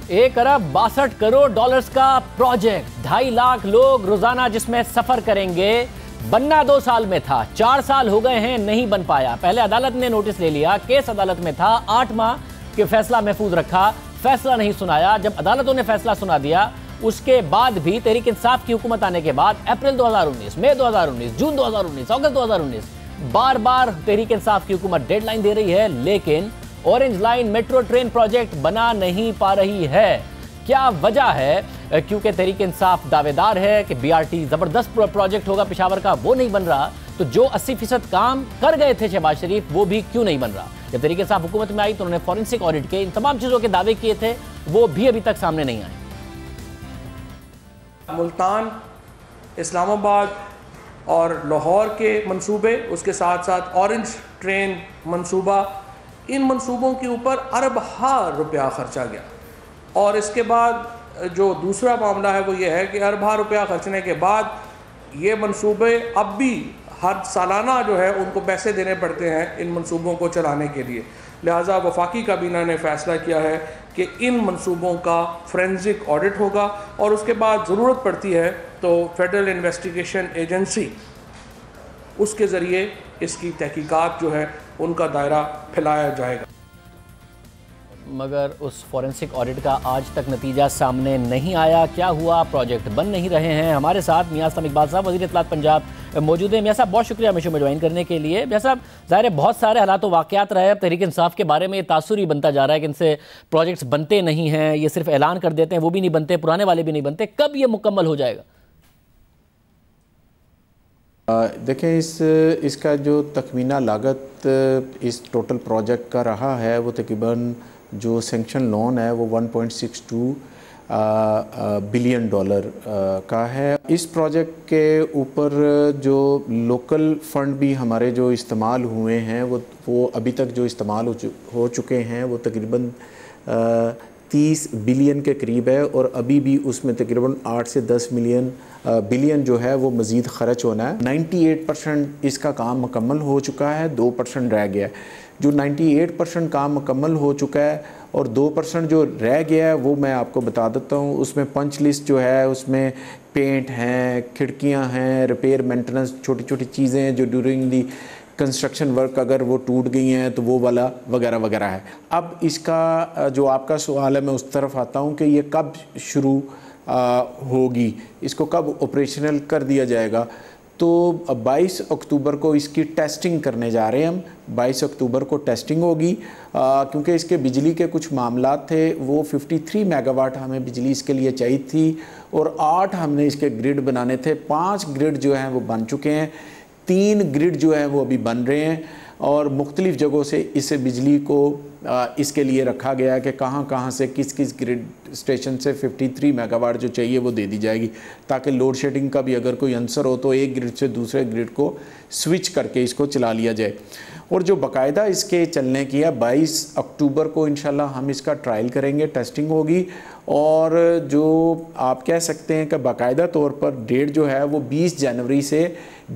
$1,62 का प्रोजेक्ट, 2.5 लाख लोग रोजाना जिसमें सफर करेंगे। बनना 2 साल में था, 4 साल हो गए हैं, नहीं बन पाया। पहले अदालत ने नोटिस ले लिया, केस अदालत में था, 8 माह के फैसला महफूज रखा, फैसला नहीं सुनाया। जब अदालतों ने फैसला सुना दिया, उसके बाद भी तहरीक इंसाफ की हुकूमत आने के बाद अप्रैल 2019, मई 2019, जून 2019, अगस्त 2019 बार बार तहरीक इंसाफ की हुकूमत डेडलाइन दे रही है, लेकिन orange line metro train project बना नहीं पा रही है। क्या वजह है? क्योंकि तहरीक इंसाफ दावेदार है कि बीआरटी जबरदस्त प्रोजेक्ट होगा पेशावर का, वो नहीं बन रहा। तो जो 80% काम कर गए थे शहबाज शरीफ, वो भी क्यों नहीं बन रहा? जब तहरीक इंसाफ हुकूमत में आई तो उन्होंने फॉरेंसिक ऑडिट के इन तमाम चीजों के दावे किए थे, वो भी अभी तक सामने नहीं आए। मुल्तान, इस्लामाबाद और लाहौर के मंसूबे, उसके साथ साथ ऑरेंज ट्रेन मंसूबा, इन मंसूबों के ऊपर अरबहा रुपया खर्चा गया। और इसके बाद जो दूसरा मामला है वो ये है कि अरबहा रुपया खर्चने के बाद ये मंसूबे अब भी हर सालाना जो है उनको पैसे देने पड़ते हैं इन मंसूबों को चलाने के लिए। लिहाजा वफाकी काबीना ने फैसला किया है कि इन मंसूबों का फोरेंसिक ऑडिट होगा और उसके बाद ज़रूरत पड़ती है तो फेडरल इन्वेस्टिगेशन एजेंसी, उसके ज़रिए इसकी तहकीकात जो है उनका दायरा फैलाया जाएगा। मगर उस फॉरेंसिक ऑडिट का आज तक नतीजा सामने नहीं आया। क्या हुआ? प्रोजेक्ट बन नहीं रहे हैं। हमारे साथ मियां असलम इकबाल साहब, वज़ीर इत्तलात पंजाब, मौजूद है। मियां साहब, बहुत शुक्रिया हमें शो में ज्वाइन करने के लिए। मियां साहब, ज़ाहिर है बहुत सारे हालात व वाक़यात रहे। अब तहरीक इंसाफ के बारे में ये तासुर ही बनता जा रहा है कि इनसे प्रोजेक्ट्स बनते नहीं हैं, ये सिर्फ ऐलान कर देते हैं, वो भी नहीं बनते, पुराने वाले भी नहीं बनते। कब ये मुकम्मल हो जाएगा? देखें, इसका जो तखमीना लागत इस टोटल प्रोजेक्ट का रहा है वो तकरीबन जो सेंक्शन लोन है वो $1.62 बिलियन का है। इस प्रोजेक्ट के ऊपर जो लोकल फ़ंड भी हमारे जो इस्तेमाल हुए हैं वो अभी तक जो इस्तेमाल हो चुके हैं वो तकरीबन 30 बिलियन के करीब है और अभी भी उसमें तकरीबन 8 से 10 बिलियन जो है वो मज़ीद ख़र्च होना है। 98% इसका काम मुकम्मल हो चुका है, 2% रह गया है। जो 98% काम मुकम्मल हो चुका है और 2% जो रह गया है वो मैं आपको बता देता हूँ। उसमें पंच लिस्ट जो है उसमें पेंट हैं, खिड़कियाँ हैं, रिपेयर मेंटेनेंस, छोटी छोटी चीज़ें हैं जो ड्यूरिंग दी कंस्ट्रक्शन वर्क अगर वो टूट गई हैं तो वो वाला वगैरह वगैरह है। अब इसका जो आपका सवाल है मैं उस तरफ आता हूँ कि ये कब शुरू होगी, इसको कब ऑपरेशनल कर दिया जाएगा। तो 22 अक्टूबर को इसकी टेस्टिंग करने जा रहे हैं हम। 22 अक्टूबर को टेस्टिंग होगी क्योंकि इसके बिजली के कुछ मामलात थे। वो 53 मेगावाट हमें बिजली इसके लिए चाहिए थी और 8 हमने इसके ग्रिड बनाने थे। 5 ग्रिड जो हैं वो बन चुके हैं, 3 ग्रिड जो हैं वो अभी बन रहे हैं और मुख्तलिफ़ जगहों से इस बिजली को इसके लिए रखा गया है कि कहाँ से किस किस ग्रिड स्टेशन से 53 मेगावाट जो चाहिए वो दे दी जाएगी, ताकि लोड शेडिंग का भी अगर कोई आंसर हो तो एक ग्रिड से दूसरे ग्रिड को स्विच करके इसको चला लिया जाए। और जो बाकायदा इसके चलने की है 22 अक्टूबर को इंशाल्लाह हम इसका ट्रायल करेंगे, टेस्टिंग होगी और जो आप कह सकते हैं कि बाकायदा तौर पर डेट जो है वो 20 जनवरी से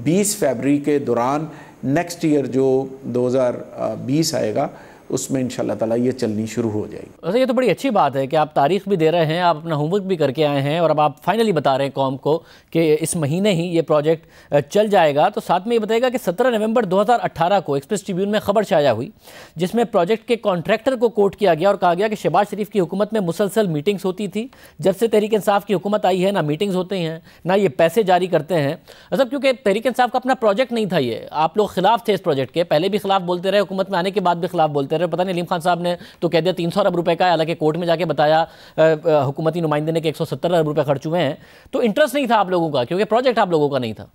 20 फरवरी के दौरान नेक्स्ट ईयर जो 2020 आएगा उसमें इंशाल्लाह ताला ये चलनी शुरू हो जाएगी। वैसे ये तो बड़ी अच्छी बात है कि आप तारीख भी दे रहे हैं, आप अपना होमवर्क भी करके आए हैं और अब आप फाइनली बता रहे हैं कौम को कि इस महीने ही ये प्रोजेक्ट चल जाएगा। तो साथ में ये बताएगा कि 17 नवंबर 2018 को एक्सप्रेस ट्रिब्यून में खबर शाया हुई जिसमें प्रोजेक्ट के कॉन्ट्रैक्टर को कोट किया गया और कहा गया कि शहबाज शरीफ की हुकूमत में मुसलसल मीटिंग्स होती थी। जब से तहरीक इंसाफ की हुकूमत आई है ना मीटिंग्स होती हैं ना ये पैसे जारी करते हैं। मतलब क्योंकि तहरीक इंसाफ का अपना प्रोजेक्ट नहीं था, ये आप लोग खिलाफ थे इस प्रोजेक्ट के, पहले भी खिलाफ बोलते रहे, हुकूमत में आने के बाद भी खिलाफ बोलते रहे। पता नहीं अलीम खान साहब ने तो कह दिया 300 अरब रुपए का है, हालांकि कोर्ट में जाके बताया हुकूमती नुमाइंदे ने कि 170 अरब रुपए खर्च हुए हैं। तो इंटरेस्ट नहीं था आप लोगों का क्योंकि प्रोजेक्ट आप लोगों का नहीं था।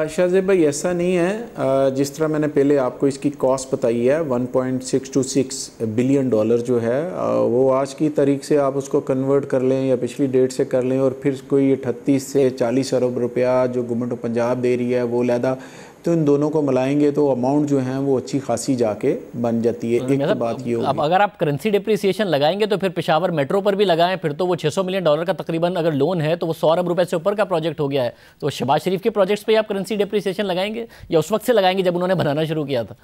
शाहजेब भाई ऐसा नहीं है। जिस तरह मैंने पहले आपको इसकी कॉस्ट बताई है $1.626 बिलियन जो है वो आज की तारीख से आप उसको कन्वर्ट कर लें या पिछली डेट से कर लें और फिर कोई 38 से 40 अरब रुपया जो गवर्नमेंट ऑफ पंजाब दे रही है वो लहदा, तो इन दोनों को मिलाएंगे तो अमाउंट जो है वो अच्छी खासी जाके बन जाती है। एक तो बात ये होगी, अब अगर आप करेंसी डिप्रिसिएशन लगाएंगे तो फिर पेशावर मेट्रो पर भी लगाएं, फिर तो वो $600 मिलियन का तकरीबन अगर लोन है तो वो 100 अरब रुपए से ऊपर का प्रोजेक्ट हो गया है। तो शहबाज शरीफ के प्रोजेक्ट्स पे आप करेंसी डिप्रिसिएशन लगाएंगे या उस वक्त से लगाएंगे जब उन्होंने बनाना शुरू किया था?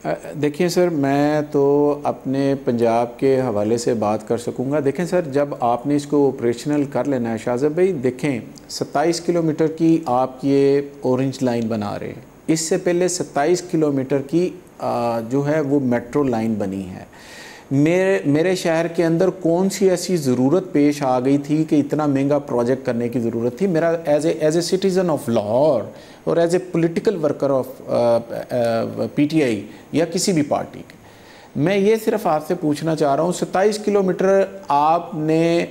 देखिए सर, मैं तो अपने पंजाब के हवाले से बात कर सकूंगा। देखें सर, जब आपने इसको ऑपरेशनल कर लेना है शाहज़ेब भाई, देखें 27 किलोमीटर की आप ये ऑरेंज लाइन बना रहे हैं, इससे पहले 27 किलोमीटर की जो है वो मेट्रो लाइन बनी है। मेरे शहर के अंदर कौन सी ऐसी ज़रूरत पेश आ गई थी कि इतना महंगा प्रोजेक्ट करने की ज़रूरत थी? मेरा as a citizen of Lahore और as a political worker of PTI या किसी भी पार्टी के, मैं ये सिर्फ आपसे पूछना चाह रहा हूँ, 27 किलोमीटर आपने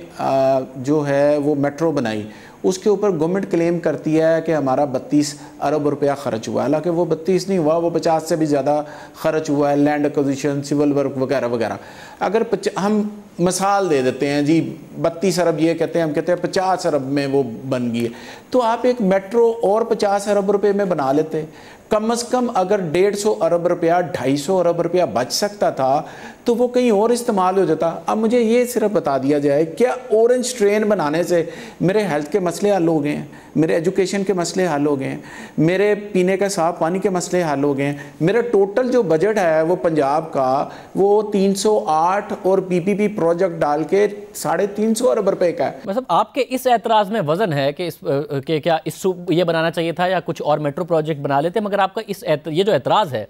जो है वो मेट्रो बनाई, उसके ऊपर गवर्नमेंट क्लेम करती है कि हमारा 32 अरब रुपया खर्च हुआ है। हालांकि वो 32 नहीं हुआ, वो 50 से भी ज़्यादा खर्च हुआ है, लैंड एक्विजिशन, सिविल वर्क वगैरह वगैरह। अगर हम मिसाल दे देते हैं जी 32 अरब ये कहते हैं, हम कहते हैं 50 अरब में वो बन गई है, तो आप एक मेट्रो और 50 अरब रुपये में बना लेते। कम से कम अगर 150 अरब रुपया, 250 अरब रुपया बच सकता था तो वो कहीं और इस्तेमाल हो जाता। अब मुझे ये सिर्फ बता दिया जाए, क्या ऑरेंज ट्रेन बनाने से मेरे हेल्थ के मसले हल हो गए हैं, मेरे एजुकेशन के मसले हल हो गए हैं, मेरे पीने के साफ पानी के मसले हल हो गए हैं? मेरा टोटल जो बजट है वो पंजाब का वो 308 और पीपीपी प्रोजेक्ट डाल के 350 अरब रुपए का है। मतलब आपके इस एतराज़ में वजन है कि क्या इस ये बनाना चाहिए था या कुछ और मेट्रो प्रोजेक्ट बना लेते, मगर आपका ये जो एतराज़ है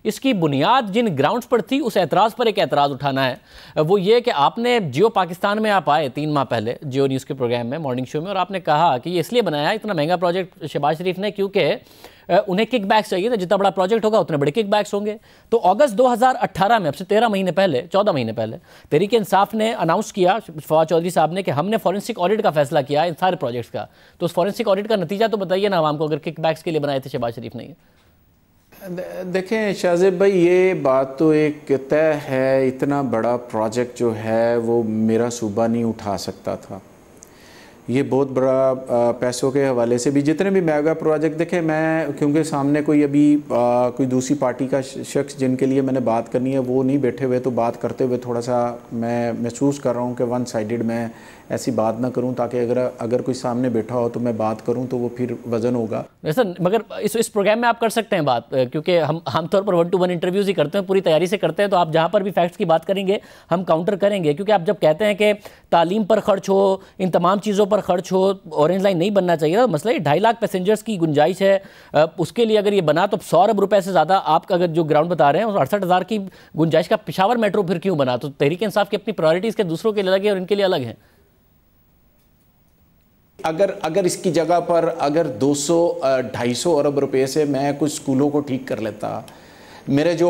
इसकी बुनियाद जिन ग्राउंड्स पर थी उस एतराज़ पर एक एतराज़ उठाना है। वो ये कि आपने जियो पाकिस्तान में आप आए 3 माह पहले जियो न्यूज़ के प्रोग्राम में, मॉर्निंग शो में, और आपने कहा कि ये इसलिए बनाया इतना महंगा प्रोजेक्ट शहबाज शरीफ ने क्योंकि उन्हें किकबैक्स चाहिए था, जितना बड़ा प्रोजेक्ट होगा उतने बड़े किकबैक्स होंगे। तो अगस्त 2018 में, अब से 14 महीने पहले तहरीक इंसाफ ने अनाउंस किया, फवाद चौधरी साहब ने, कि हमने फॉरेंसिक ऑडिट का फैसला किया इन सारे प्रोजेक्ट्स का। तो उस फॉरेंसिक ऑडिट का नतीजा तो बताइए ना आवाम को, अगर किकबैक्स के लिए बनाए थे शहबाज शरीफ ने। देखें शाहज़ेब भाई, ये बात तो एक तय है, इतना बड़ा प्रोजेक्ट जो है वो मेरा सूबा नहीं उठा सकता था। ये बहुत बड़ा पैसों के हवाले से भी, जितने भी मेगा प्रोजेक्ट देखें, मैं क्योंकि सामने कोई अभी कोई दूसरी पार्टी का शख्स जिनके लिए मैंने बात करनी है वो नहीं बैठे हुए, तो बात करते हुए थोड़ा सा मैं महसूस कर रहा हूँ कि वन साइडेड मैं ऐसी बात ना करूं, ताकि अगर कोई सामने बैठा हो तो मैं बात करूं तो वो फिर वजन होगा। सर मगर इस प्रोग्राम में आप कर सकते हैं बात, क्योंकि हम आमतौर पर 1-to-1 इंटरव्यूज़ ही करते हैं, पूरी तैयारी से करते हैं, तो आप जहां पर भी फैक्ट्स की बात करेंगे हम काउंटर करेंगे। क्योंकि आप जब कहते हैं कि तालीम पर खर्च हो, इन तमाम चीज़ों पर खर्च हो, ऑरेंज लाइन नहीं बनना चाहिए, तो मसला 2.5 लाख पैसेंजर्स की गुंजाइश है, उसके लिए अगर ये बना तो 100 अरब रुपये से ज़्यादा आप अगर जो ग्राउंड बता रहे हैं 68,000 की गुंजाइश का पेशावर मेट्रो फिर क्यों बना? तो तहरीक इंसाफ की अपनी प्रायोरिटीज़ के दूसरों के लिए अलग है और इनके लिए अलग है। अगर इसकी जगह पर अगर 200-250 अरब रुपए से मैं कुछ स्कूलों को ठीक कर लेता, मेरे जो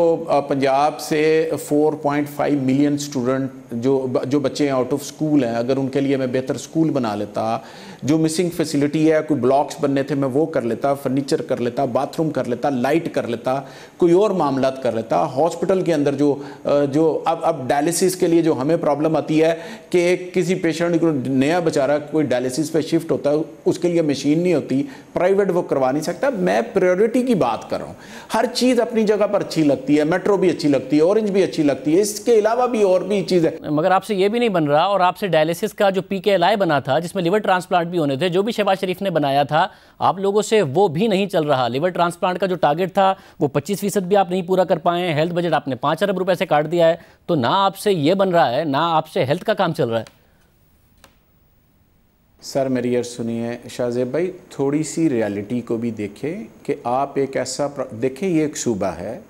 पंजाब से 4.5 मिलियन स्टूडेंट जो बच्चे आउट ऑफ स्कूल हैं, अगर उनके लिए मैं बेहतर स्कूल बना लेता, जो मिसिंग फैसिलिटी है, कोई ब्लॉक्स बनने थे मैं वो कर लेता, फर्नीचर कर लेता, बाथरूम कर लेता, लाइट कर लेता, कोई और मामला कर लेता, हॉस्पिटल के अंदर जो अब डायलिसिस के लिए जो हमें प्रॉब्लम आती है कि किसी पेशेंट को नया बेचारा कोई डायलिसिस पे शिफ्ट होता है, उसके लिए मशीन नहीं होती, प्राइवेट वो करवा नहीं सकता। मैं प्रायोरिटी की बात कर रहा हूँ। हर चीज़ अपनी जगह पर अच्छी लगती है, मेट्रो भी अच्छी लगती है, ऑरेंज भी अच्छी लगती है, इसके अलावा भी और भी चीज़ है। मगर आपसे ये भी नहीं बन रहा, और आपसे डायलिसिस का जो PKLI बना था जिसमें लिवर ट्रांसप्लांट भी होने थे, जो भी शहबाज शरीफ ने बनाया था, आप लोगों से वो भी नहीं चल रहा। लिवर ट्रांसप्लांट का जो टारगेट था वो 25% भी आप नहीं पूरा कर पाए हैं। हेल्थ बजट आपने 5 अरब रुपए से काट दिया है। तो ना आपसे ये बन रहा है, ना आपसे हेल्थ का काम चल रहा है। सर मेरी यार सुनिए शाहज़ेब भाई, थोड़ी सी रियलिटी को भी देखें कि आप एक ऐसा देखें, ये एक सूबा है,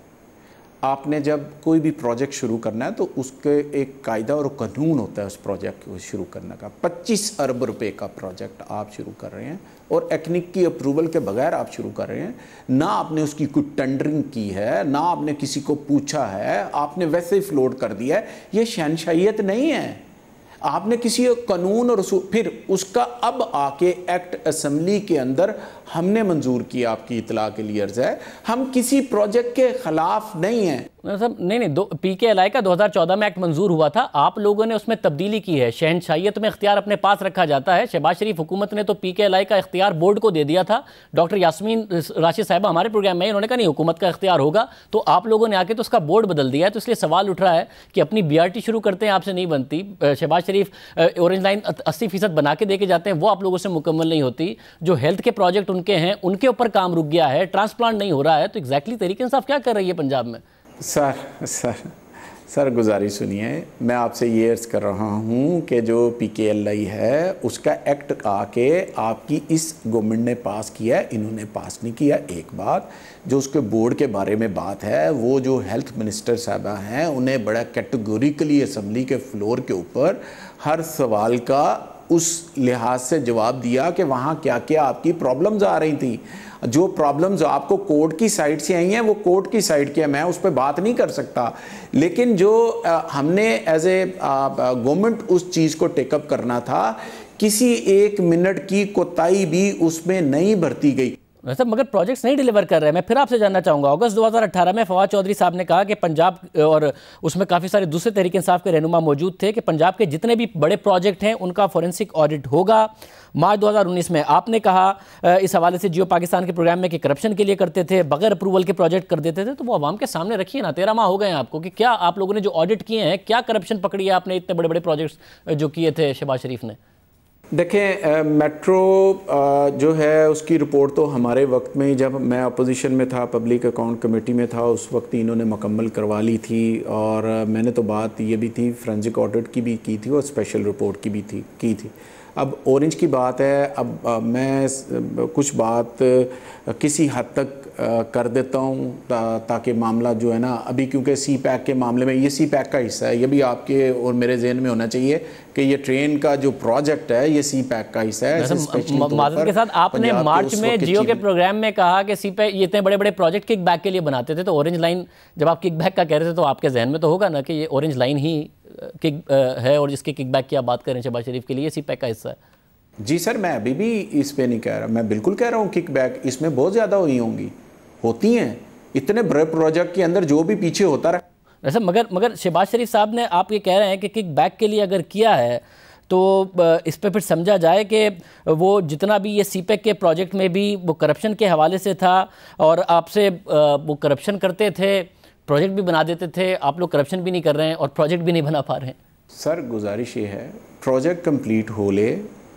आपने जब कोई भी प्रोजेक्ट शुरू करना है तो उसके एक कायदा और कानून होता है उस प्रोजेक्ट को शुरू करने का। 25 अरब रुपए का प्रोजेक्ट आप शुरू कर रहे हैं और एक्निक की अप्रूवल के बगैर आप शुरू कर रहे हैं, ना आपने उसकी कोई टेंडरिंग की है, ना आपने किसी को पूछा है, आपने वैसे ही फ्लोट कर दिया है। ये शहनशाहियत नहीं है। आपने किसी कानून और फिर उसका अब आके एक्ट असेंबली के अंदर हमने मंजूर किया, आपकी इतला के लिए अर्ज है, हम किसी प्रोजेक्ट के खिलाफ नहीं हैं। मतलब नहीं PKLI का 2014 में एक्ट मंजूर हुआ था, आप लोगों ने उसमें तब्दीली की है। शहनशाहियत में इख्तियार अपने पास रखा जाता है। शहबाज शरीफ हुकूमत ने तो PKLI का इख्तियार बोर्ड को दे दिया था। डॉक्टर यास्मीन राशिद साहिबा हमारे प्रोग्राम में उन्होंने कहा नहीं, हुकूमत का इख्तियार होगा, तो आप लोगों ने आके तो उसका बोर्ड बदल दिया है। तो इसलिए सवाल उठ रहा है कि अपनी BRT शुरू करते हैं, आपसे नहीं बनती। शहबाज शरीफ ऑरेंज लाइन 80% बना के दे के जाते हैं, वो आप लोगों से मुकम्मल नहीं होती। जो हेल्थ के प्रोजेक्ट उनके हैं उनके ऊपर काम रुक गया है, ट्रांसप्लांट नहीं हो रहा है। तो एग्जैक्टली तहरीक इंसाफ क्या कर रही है पंजाब में? सर गुजारिश सुनिए, मैं आपसे ये अर्ज़ कर रहा हूँ कि जो PKLI है उसका एक्ट आके आपकी इस गवर्नमेंट ने पास किया है, इन्होंने पास नहीं किया। एक बात जो उसके बोर्ड के बारे में बात है, वो जो हेल्थ मिनिस्टर साहबा हैं उन्हें बड़ा कैटेगोरिकली असम्बली के फ्लोर के ऊपर हर सवाल का उस लिहाज से जवाब दिया कि वहाँ क्या क्या आपकी प्रॉब्लम्स आ रही थी। जो प्रॉब्लम्स आपको कोर्ट की साइड से आई हैं वो कोर्ट की साइड की है, मैं उस पर बात नहीं कर सकता। लेकिन जो हमने एज ए गवर्नमेंट उस चीज़ को टेकअप करना था, किसी एक मिनट की कोताही भी उसमें नहीं बरती गई। सर मगर प्रोजेक्ट्स नहीं डिलीवर कर रहे हैं। मैं फिर आपसे जानना चाहूँगा, अगस्त 2018 में फवाद चौधरी साहब ने कहा कि पंजाब, और उसमें काफ़ी सारे दूसरे तहरीक इंसाफ के रहनुमा मौजूद थे, कि पंजाब के जितने भी बड़े प्रोजेक्ट हैं उनका फॉरेंसिक ऑडिट होगा। मार्च 2019 में आपने कहा इस हवाले से जियो पाकिस्तान के प्रोग्राम में कि करप्शन के लिए करते थे, बगैर अप्रूवल के प्रोजेक्ट कर देते थे, तो वो आवाम के सामने रखिए ना। 13 माह हो गए हैं आपको, कि क्या आप लोगों ने जो ऑडिट किए हैं, क्या करप्शन पकड़ी है आपने इतने बड़े बड़े प्रोजेक्ट्स जो किए थे शहबाज शरीफ ने? देखें, मेट्रो जो है उसकी रिपोर्ट तो हमारे वक्त में, जब मैं अपोजिशन में था, पब्लिक अकाउंट कमेटी में था, उस वक्त इन्होंने मुकम्मल करवा ली थी। और मैंने तो बात ये भी थी, फोरेंसिक ऑडिट की भी की थी और स्पेशल रिपोर्ट की भी की थी। अब ऑरेंज की बात है, अब मैं कुछ बात किसी हद तक कर देता हूँ ताकि मामला जो है ना, अभी क्योंकि CPAC के मामले में, ये CPAC का हिस्सा है, ये भी आपके और मेरे जहन में होना चाहिए कि ये ट्रेन का जो प्रोजेक्ट है ये CPAC का हिस्सा है। माजरत के साथ, आपने मार्च में जियो के प्रोग्राम में कहा कि CPAC ये इतने बड़े बड़े प्रोजेक्ट किक बैक के लिए बनाते थे, तो ऑरेंज लाइन जब आप किक बैक का कह रहे थे तो आपके जहन में तो होगा ना कि ये ऑरेंज लाइन ही किक है, और जिसके किक बैक की आप बात करें शहबाज शरीफ के लिए CPAC का हिस्सा है। जी सर, मैं अभी भी इस पे नहीं कह रहा, मैं बिल्कुल कह रहा हूँ किक बैक इसमें बहुत ज़्यादा हुई होंगी, होती हैं इतने बड़े प्रोजेक्ट के अंदर जो भी पीछे होता रहा। वैसे मगर शहबाज शरीफ साहब ने, आप ये कह रहे हैं कि किक बैक के लिए अगर किया है तो इस पे फिर समझा जाए कि वो जितना भी ये CPAC के प्रोजेक्ट में भी वो करप्शन के हवाले से था, और आपसे वो करप्शन करते थे, प्रोजेक्ट भी बना देते थे, आप लोग करप्शन भी नहीं कर रहे हैं और प्रोजेक्ट भी नहीं बना पा रहे हैं। सर गुजारिश ये है, प्रोजेक्ट कंप्लीट हो ले,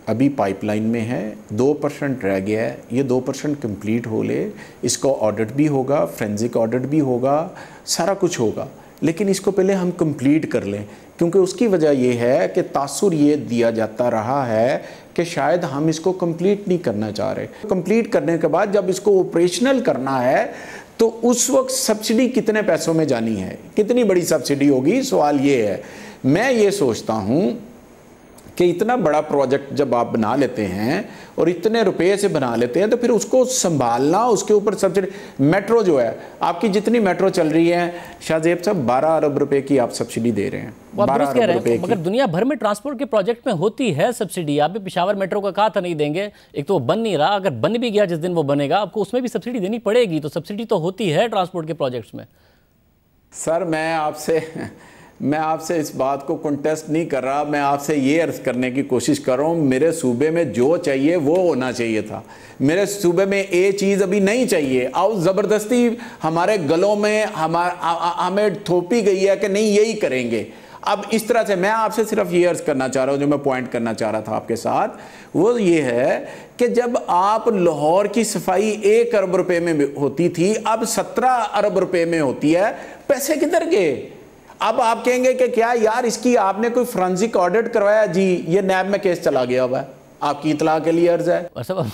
अभी पाइपलाइन में है, 2% रह गया है, ये 2% कंप्लीट हो ले, इसका ऑडिट भी होगा, फोरेंसिक ऑडिट भी होगा, सारा कुछ होगा, लेकिन इसको पहले हम कंप्लीट कर लें। क्योंकि उसकी वजह ये है कि तासुर ये दिया जाता रहा है कि शायद हम इसको कंप्लीट नहीं करना चाह रहे। कंप्लीट करने के बाद जब इसको ऑपरेशनल करना है तो उस वक्त सब्सिडी कितने पैसों में जानी है, कितनी बड़ी सब्सिडी होगी, सवाल ये है। मैं ये सोचता हूँ कि इतना बड़ा प्रोजेक्ट जब आप बना लेते हैं और इतने रुपए से बना लेते हैं तो फिर उसको संभालना, उसके ऊपर सब्सिडी। मेट्रो जो है आपकी, जितनी मेट्रो चल रही है शाहजेब साहब, 12 अरब रुपए की आप सब्सिडी दे रहे हैं, 12 अरब रुपए की। मगर दुनिया भर में ट्रांसपोर्ट के प्रोजेक्ट में होती है सब्सिडी। आप भी पेशावर मेट्रो का कहा था नहीं देंगे, एक तो वो बन नहीं रहा, अगर बन भी गया जिस दिन वो बनेगा आपको उसमें भी सब्सिडी देनी पड़ेगी, तो सब्सिडी तो होती है ट्रांसपोर्ट के प्रोजेक्ट्स में। सर मैं आपसे इस बात को कंटेस्ट नहीं कर रहा, मैं आपसे ये अर्ज करने की कोशिश कर रहा हूँ, मेरे सूबे में जो चाहिए वो होना चाहिए था। मेरे सूबे में ये चीज़ अभी नहीं चाहिए, और ज़बरदस्ती हमारे गलों में हमें थोपी गई है कि नहीं यही करेंगे। अब इस तरह से मैं आपसे सिर्फ ये अर्ज करना चाह रहा हूँ, जो मैं पॉइंट करना चाह रहा था आपके साथ, वो ये है कि जब आप लाहौर की सफाई 1 अरब रुपए में होती थी, अब 17 अरब रुपए में होती है, पैसे किधर गए? अब आप कहेंगे कि क्या यार इसकी आपने कोई फोरेंसिक ऑडिट करवाया? जी, ये नैब में केस चला गया हुआ है, आपकी इतला के लिए अर्ज है। सब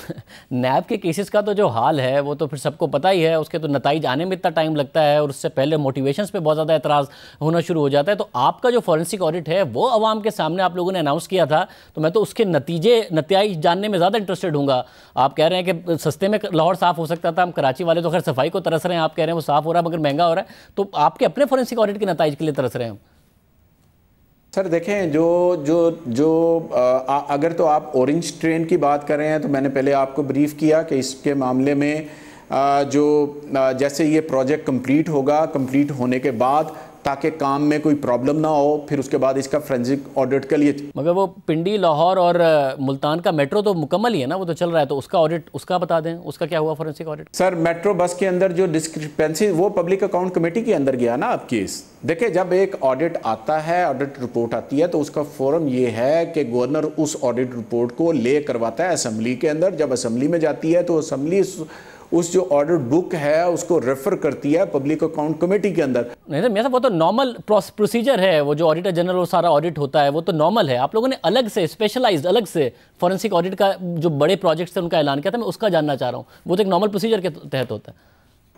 नैब के केसेस का तो जो हाल है वो तो फिर सबको पता ही है, उसके तो नताइज आने में इतना टाइम लगता है और उससे पहले मोटिवेशंस पे बहुत ज़्यादा एतराज़ होना शुरू हो जाता है। तो आपका जो फॉरेंसिक ऑडिट है वो आवाम के सामने आप लोगों ने अनाउंस किया था, तो मैं तो उसके नतीजे जानने में ज़्यादा इंटरेस्टेड हूँगा। आप कह रहे हैं कि सस्ते में लाहौर साफ़ हो सकता था, हम कराची वाले तो खैर सफाई को तरस रहे हैं, आप कह रहे हैं वो साफ़ हो रहा है मगर महंगा हो रहा है, तो आपके अपने फॉरेंसिक ऑडिट के नतीजे के लिए तरस रहे हैं। सर देखें, अगर तो आप ऑरेंज ट्रेन की बात कर रहे हैं तो मैंने पहले आपको ब्रीफ किया कि इसके मामले में जैसे ये प्रोजेक्ट कंप्लीट होगा, कंप्लीट होने के बाद ताकि काम में कोई प्रॉब्लम ना हो, फिर उसके बाद इसका फोरेंसिक ऑडिट के लिए। मगर वो पिंडी, लाहौर और मुल्तान का मेट्रो तो मुकम्मल ही है ना, वो तो चल रहा है, तो उसका ऑडिट उसका बता दें, उसका क्या हुआ forensic audit? Sir metro bus के अंदर जो डिस्क्रिपेंसी, वो पब्लिक अकाउंट कमेटी के अंदर गया ना आप केस। देखिए, जब एक ऑडिट आता है, ऑडिट रिपोर्ट आती है, तो उसका फॉर्म ये है कि गवर्नर उस ऑडिट रिपोर्ट को ले करवाता है असेंबली के अंदर। जब असेंबली में जाती है तो असेंबली उस जो ऑडिट बुक है उसको रेफर करती है पब्लिक अकाउंट कमेटी के अंदर। नहीं सर, मेरा वो तो नॉर्मल प्रोसीजर है, वो जो ऑडिटर जनरल वो सारा ऑडिट होता है वो तो नॉर्मल है। आप लोगों ने अलग से स्पेशलाइज्ड अलग से फॉरेंसिक ऑडिट का जो बड़े प्रोजेक्ट्स थे उनका ऐलान किया था, मैं उसका जानना चाह रहा हूँ। वो तो एक नॉर्मल प्रोसीजर के तहत होता है।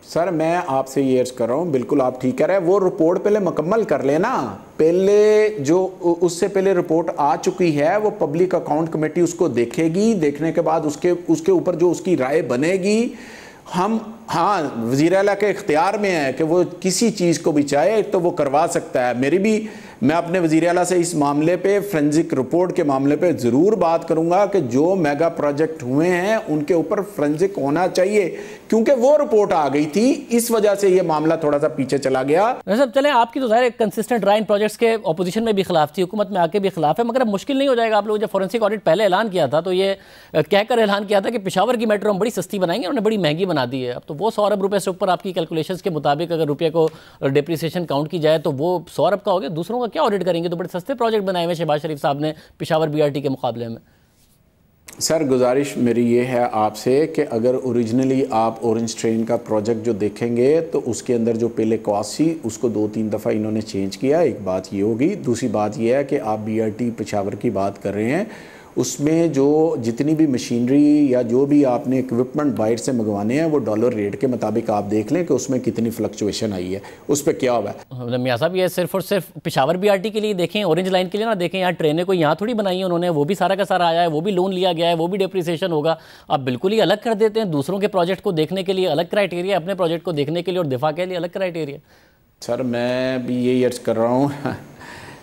सर मैं आपसे ये अर्ज कर रहा हूँ, बिल्कुल आप ठीक कह रहे हैं, वो रिपोर्ट पहले मुकम्मल कर लेना। पहले जो उससे पहले रिपोर्ट आ चुकी है वो पब्लिक अकाउंट कमेटी उसको देखेगी, देखने के बाद उसके ऊपर जो उसकी राय बनेगी, हम हाँ वज़ीर आला के इख्तियार में है कि वो किसी चीज़ को भी चाहे तो वो करवा सकता है। मैं अपने वज़ीर आला से इस मामले पे फोरेंसिक रिपोर्ट के मामले पे ज़रूर बात करूंगा कि जो मेगा प्रोजेक्ट हुए हैं उनके ऊपर फोरेंसिक होना चाहिए, क्योंकि वो रिपोर्ट आ गई थी, इस वजह से ये मामला थोड़ा सा पीछे चला गया। सब चले, आपकी तो ज़ाहिर कंसिस्टेंट राय इन प्रोजेक्ट्स के ऑपोजिशन में भी खिलाफ थी, हुकूमत में आके भी खिलाफ है, मगर अब मुश्किल नहीं हो जाएगा? आप लोग जब फोरेंसिक ऑडिट पहले ऐलान किया था तो ये कहकर ऐलान किया था कि पेशावर की मेट्रो हम बड़ी सस्ती बनाएंगे, उन्होंने बड़ी महंगी बना दी है। अब तो वो 100 अरब रुपये से ऊपर आपकी कैलकुलेशंस के मुताबिक अगर रुपये को डिप्रिसिएशन काउंट की जाए तो वो 100 अरब का हो गया। दूसरों का क्या ऑडिट करेंगे? तो बड़े सस्ते प्रोजेक्ट बनाए हुए शहबाज शरीफ साहब ने पेशावर BRT के मुकाबले में। सर गुजारिश मेरी ये है आपसे कि अगर ओरिजिनली आप ऑरेंज ट्रेन का प्रोजेक्ट जो देखेंगे तो उसके अंदर जो पहले कॉस्ट थी उसको 2-3 दफ़ा इन्होंने चेंज किया। एक बात ये होगी। दूसरी बात ये है कि आप BRT पेशावर की बात कर रहे हैं, उसमें जो जितनी भी मशीनरी या जो भी आपने इक्विपमेंट बाहर से मंगवाने हैं वो डॉलर रेट के मुताबिक आप देख लें कि उसमें कितनी फ्लक्चुएशन आई है, उस पर क्या हुआ है। मियां साहब ये सिर्फ और सिर्फ पेशावर BRT के लिए देखें, ऑरेंज लाइन के लिए ना देखें। यहाँ ट्रेनें को यहाँ थोड़ी बनाई है उन्होंने, वो भी सारा का सारा आया है, वो भी लोन लिया गया है, वो भी डिप्रिसिएशन होगा। आप बिल्कुल ही अलग कर देते हैं। दूसरों के प्रोजेक्ट को देखने के लिए अलग क्राइटेरिया, अपने प्रोजेक्ट को देखने के लिए और दिफा के लिए अलग क्राइटेरिया। सर मैं भी यही अर्ज कर रहा हूँ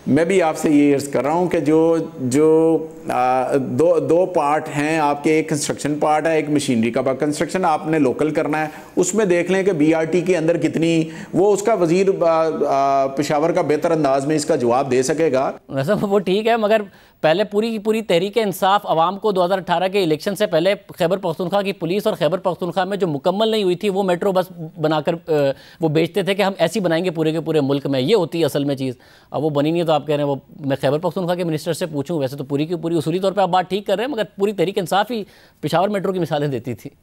मैं भी आपसे ये अर्ज कर रहा हूँ कि जो दो पार्ट हैं आपके, एक कंस्ट्रक्शन पार्ट है, एक मशीनरी का पार्ट। कंस्ट्रक्शन आपने लोकल करना है, उसमें देख लें कि BRT के अंदर कितनी, वो उसका वजीर पेशावर का बेहतर अंदाज में इसका जवाब दे सकेगा। वैसे वो ठीक है, मगर पहले पूरी की पूरी तहरीक इंसाफ अवाम को 2018 के इलेक्शन से पहले खैबर पख्तूनख्वा की पुलिस और खैबर पख्तूनख्वा में जो मुकम्मल नहीं हुई थी वो मेट्रो बस बनाकर वो बेचते थे कि हम ऐसी बनाएंगे पूरे के पूरे मुल्क में। ये होती है असल में चीज़। अब वो बनी नहीं है तो आप कह रहे हैं वो, मैं खैबर पख्तूनख्वा के मिनिस्टर से पूछूं, वैसे तो पूरी की पूरी उसूली तौर पर आप बात ठीक कर रहे हैं, मगर पूरी तहरीक इंसाफ ही पेशावर मेट्रो की मिसालें देती थी।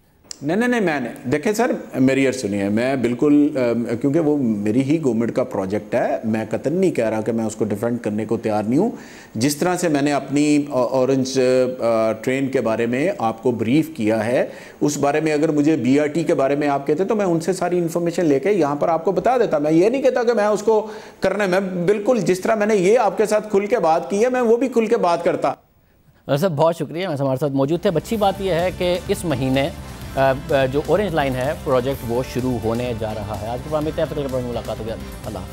नहीं मैंने देखें सर मेरी अर्ज सुनिए, मैं बिल्कुल क्योंकि वो मेरी ही गवर्नमेंट का प्रोजेक्ट है, मैं कतई नहीं कह रहा कि मैं उसको डिफेंड करने को तैयार नहीं हूँ। जिस तरह से मैंने अपनी ऑरेंज ट्रेन के बारे में आपको ब्रीफ किया है, उस बारे में अगर मुझे BRT के बारे में आप कहते तो मैं उनसे सारी इन्फॉर्मेशन लेके यहाँ पर आपको बता देता। मैं ये नहीं कहता कि मैं उसको करना, मैं बिल्कुल जिस तरह मैंने ये आपके साथ खुल के बात की है मैं वो भी खुल के बात करता। वैसे बहुत शुक्रिया, मैं हमारे साथ मौजूद थे। अच्छी बात यह है कि इस महीने जो ऑरेंज लाइन है प्रोजेक्ट वो शुरू होने जा रहा है। आज के बाद में मुलाकात हो गया। अल्लाह।